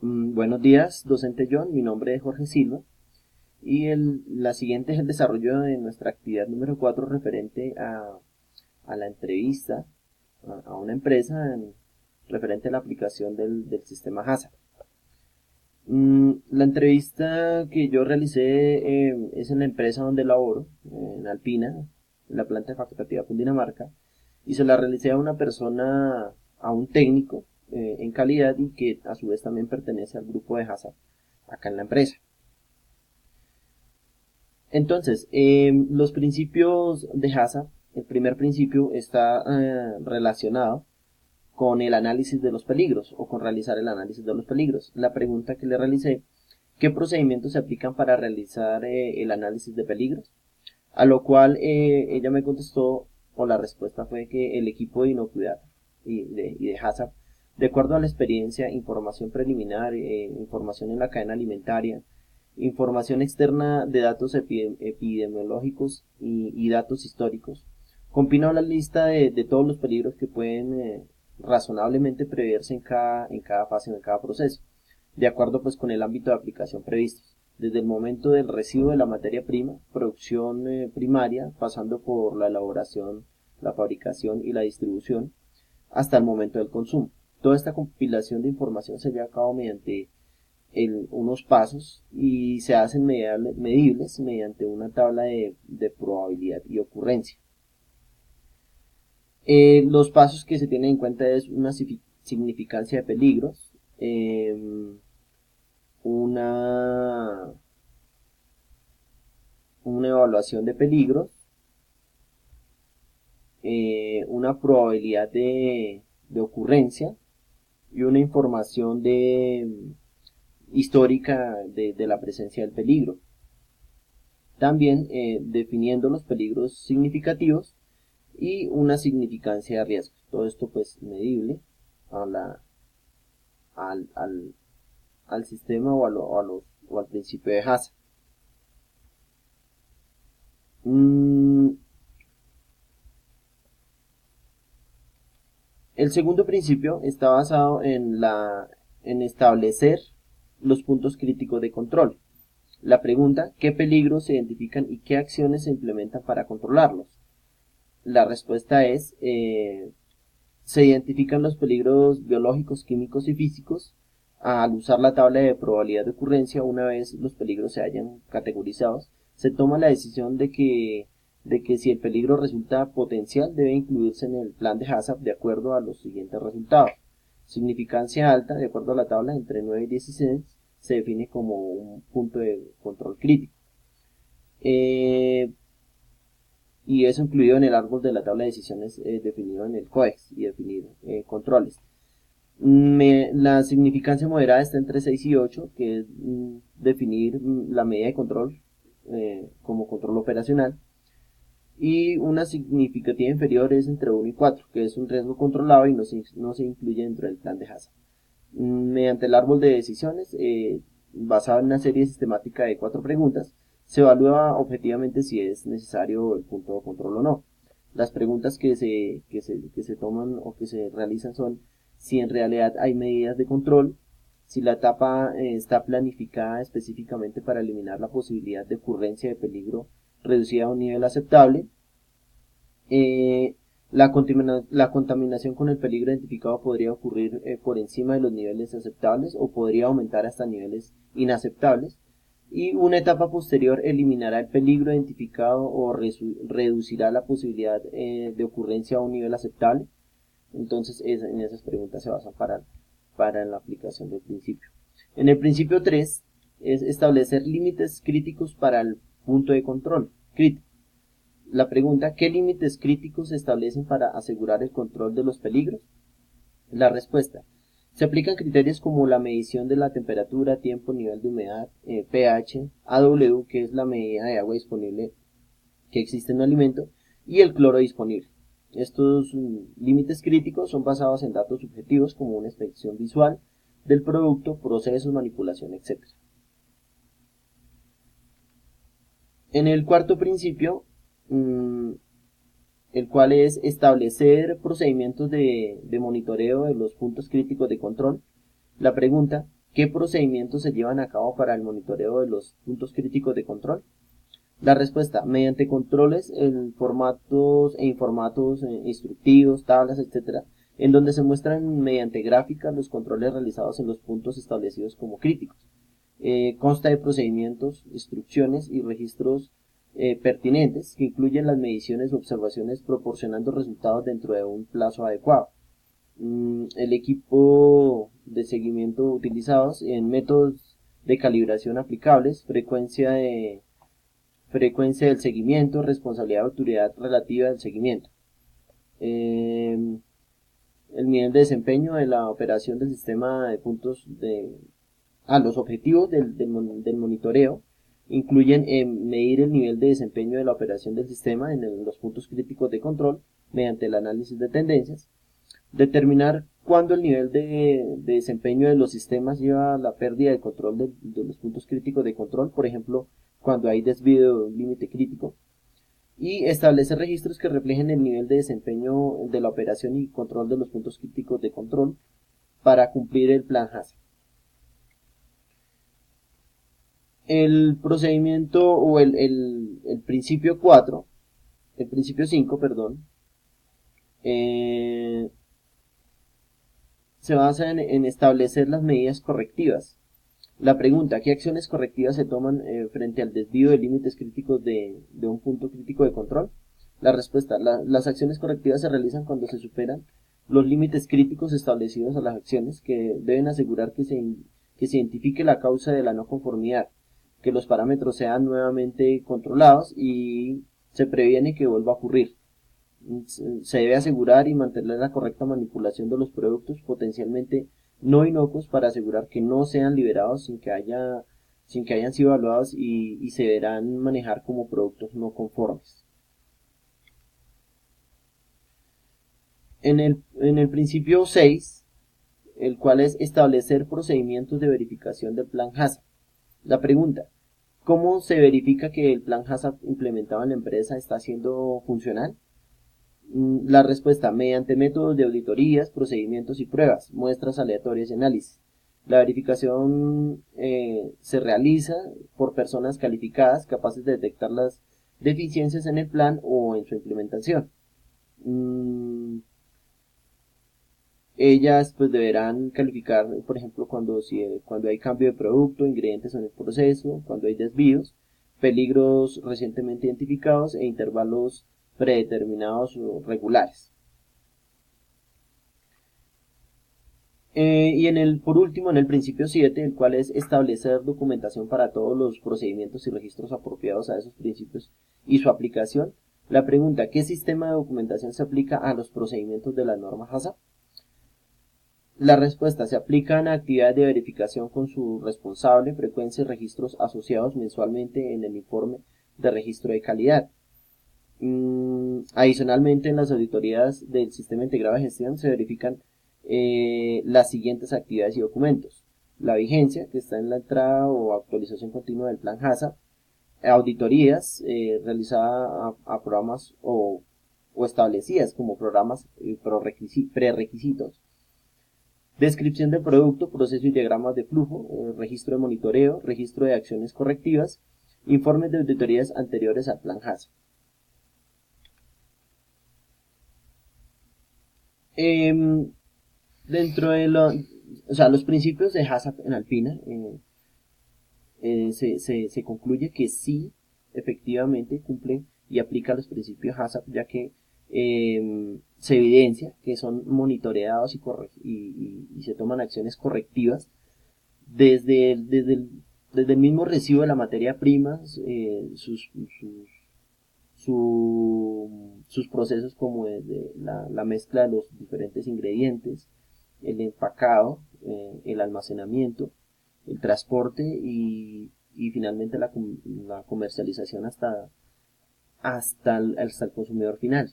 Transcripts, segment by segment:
Buenos días, docente John. Mi nombre es Jorge Silva y la siguiente es el desarrollo de nuestra actividad número 4 referente a la entrevista a una empresa referente a la aplicación del sistema HACCP. La entrevista que yo realicé es en la empresa donde laboro, en Alpina, en la planta de facultativa Cundinamarca, y se la realicé a una persona, a un técnico en calidad y que a su vez también pertenece al grupo de HACCP acá en la empresa. Entonces, los principios de HACCP, el primer principio está relacionado con el análisis de los peligros o con realizar el análisis de los peligros. La pregunta que le realicé: ¿qué procedimientos se aplican para realizar el análisis de peligros? A lo cual ella me contestó, o la respuesta fue que el equipo de inocuidad y de HACCP, de acuerdo a la experiencia, información preliminar, información en la cadena alimentaria, información externa de datos epidemiológicos y datos históricos, compila una lista de todos los peligros que pueden razonablemente preverse en cada fase o en cada proceso, de acuerdo pues con el ámbito de aplicación previsto, desde el momento del residuo de la materia prima, producción primaria, pasando por la elaboración, la fabricación y la distribución, hasta el momento del consumo. Toda esta compilación de información se lleva a cabo mediante unos pasos y se hacen medibles mediante una tabla de probabilidad y ocurrencia. Los pasos que se tienen en cuenta es una significancia de peligros, una, una evaluación de peligros, una probabilidad de ocurrencia y una información histórica de la presencia del peligro. También definiendo los peligros significativos y una significancia de riesgo. Todo esto pues medible a al sistema o al principio de HACCP. El segundo principio está basado en establecer los puntos críticos de control. La pregunta: ¿qué peligros se identifican y qué acciones se implementan para controlarlos? La respuesta es: se identifican los peligros biológicos, químicos y físicos al usar la tabla de probabilidad de ocurrencia. Una vez los peligros se hayan categorizados, se toma la decisión de que si el peligro resulta potencial debe incluirse en el plan de HACCP de acuerdo a los siguientes resultados. Significancia alta, de acuerdo a la tabla, entre 9 y 16, se define como un punto de control crítico. Y eso incluido en el árbol de la tabla de decisiones definido en el COEX y definir controles. La significancia moderada está entre 6 y 8, que es definir la medida de control como control operacional. Y una significativa inferior es entre 1 y 4, que es un riesgo controlado y no se incluye dentro del plan de HACCP. Mediante el árbol de decisiones, basado en una serie sistemática de 4 preguntas, se evalúa objetivamente si es necesario el punto de control o no. Las preguntas que se toman o que se realizan son: si en realidad hay medidas de control, si la etapa está planificada específicamente para eliminar la posibilidad de ocurrencia de peligro reducida a un nivel aceptable, la contaminación con el peligro identificado podría ocurrir por encima de los niveles aceptables o podría aumentar hasta niveles inaceptables, y una etapa posterior eliminará el peligro identificado o reducirá la posibilidad de ocurrencia a un nivel aceptable. Entonces en esas preguntas se basan para la aplicación del principio. En el principio 3 es establecer límites críticos para el punto de control crítico. La pregunta: ¿qué límites críticos se establecen para asegurar el control de los peligros? La respuesta: se aplican criterios como la medición de la temperatura, tiempo, nivel de humedad, pH, AW, que es la medida de agua disponible que existe en un alimento, y el cloro disponible. Estos límites críticos son basados en datos subjetivos como una inspección visual del producto, procesos, manipulación, etc. En el cuarto principio, el cual es establecer procedimientos de monitoreo de los puntos críticos de control. La pregunta: ¿Qué procedimientos se llevan a cabo para el monitoreo de los puntos críticos de control? La respuesta, mediante controles en formatos e informatos instructivos, tablas, etcétera, en donde se muestran mediante gráficas los controles realizados en los puntos establecidos como críticos. Consta de procedimientos, instrucciones y registros pertinentes que incluyen las mediciones o observaciones proporcionando resultados dentro de un plazo adecuado. El equipo de seguimiento utilizados en métodos de calibración aplicables, frecuencia del seguimiento, responsabilidad de autoridad relativa del seguimiento. El nivel de desempeño de la operación del sistema de puntos los objetivos del monitoreo incluyen medir el nivel de desempeño de la operación del sistema en los puntos críticos de control mediante el análisis de tendencias, determinar cuándo el nivel de desempeño de los sistemas lleva a la pérdida de control de los puntos críticos de control, por ejemplo, cuando hay desvío de un límite crítico, y establecer registros que reflejen el nivel de desempeño de la operación y control de los puntos críticos de control para cumplir el plan HACCP. El procedimiento o el principio 4, el principio 5, perdón, se basa en establecer las medidas correctivas. La pregunta, ¿qué acciones correctivas se toman frente al desvío de límites críticos de un punto crítico de control? La respuesta, las acciones correctivas se realizan cuando se superan los límites críticos establecidos a las acciones, que deben asegurar que se identifique la causa de la no conformidad, que los parámetros sean nuevamente controlados y se previene que vuelva a ocurrir. Se debe asegurar y mantener la correcta manipulación de los productos potencialmente no inocuos para asegurar que no sean liberados sin que hayan sido evaluados y se deberán manejar como productos no conformes. En el principio 6, el cual es establecer procedimientos de verificación del plan HACCP. La pregunta, ¿cómo se verifica que el plan HACCP implementado en la empresa está siendo funcional? La respuesta, mediante métodos de auditorías, procedimientos y pruebas, muestras aleatorias y análisis. La verificación se realiza por personas calificadas capaces de detectar las deficiencias en el plan o en su implementación. Ellas pues deberán calificar, por ejemplo, cuando hay cambio de producto, ingredientes en el proceso, cuando hay desvíos, peligros recientemente identificados e intervalos predeterminados o regulares. Por último, en el principio 7, el cual es establecer documentación para todos los procedimientos y registros apropiados a esos principios y su aplicación. La pregunta, ¿qué sistema de documentación se aplica a los procedimientos de la norma HACCP? La respuesta, se aplican actividades de verificación con su responsable, frecuencia y registros asociados mensualmente en el informe de registro de calidad. Adicionalmente, en las auditorías del sistema integrado de gestión se verifican las siguientes actividades y documentos: la vigencia, que está en la entrada o actualización continua del plan HACCP; auditorías realizadas a programas o establecidas como programas prerequisitos; descripción del producto, proceso y diagramas de flujo, registro de monitoreo, registro de acciones correctivas, informes de auditorías anteriores al plan HACCP. Dentro de los principios de HACCP en Alpina, se concluye que sí, efectivamente cumple y aplica los principios HACCP, ya que se evidencia que son monitoreados y se toman acciones correctivas desde el mismo recibo de la materia prima, sus procesos como desde la mezcla de los diferentes ingredientes, el empacado, el almacenamiento, el transporte y finalmente la comercialización hasta el consumidor final.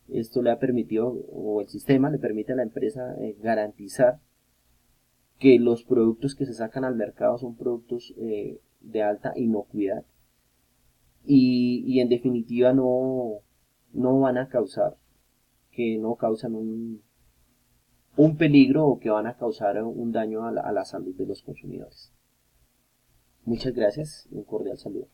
Esto le ha permitido, o el sistema le permite a la empresa garantizar que los productos que se sacan al mercado son productos de alta inocuidad y en definitiva no van a causar, que no causan un peligro o que van a causar un daño a la salud de los consumidores. Muchas gracias y un cordial saludo.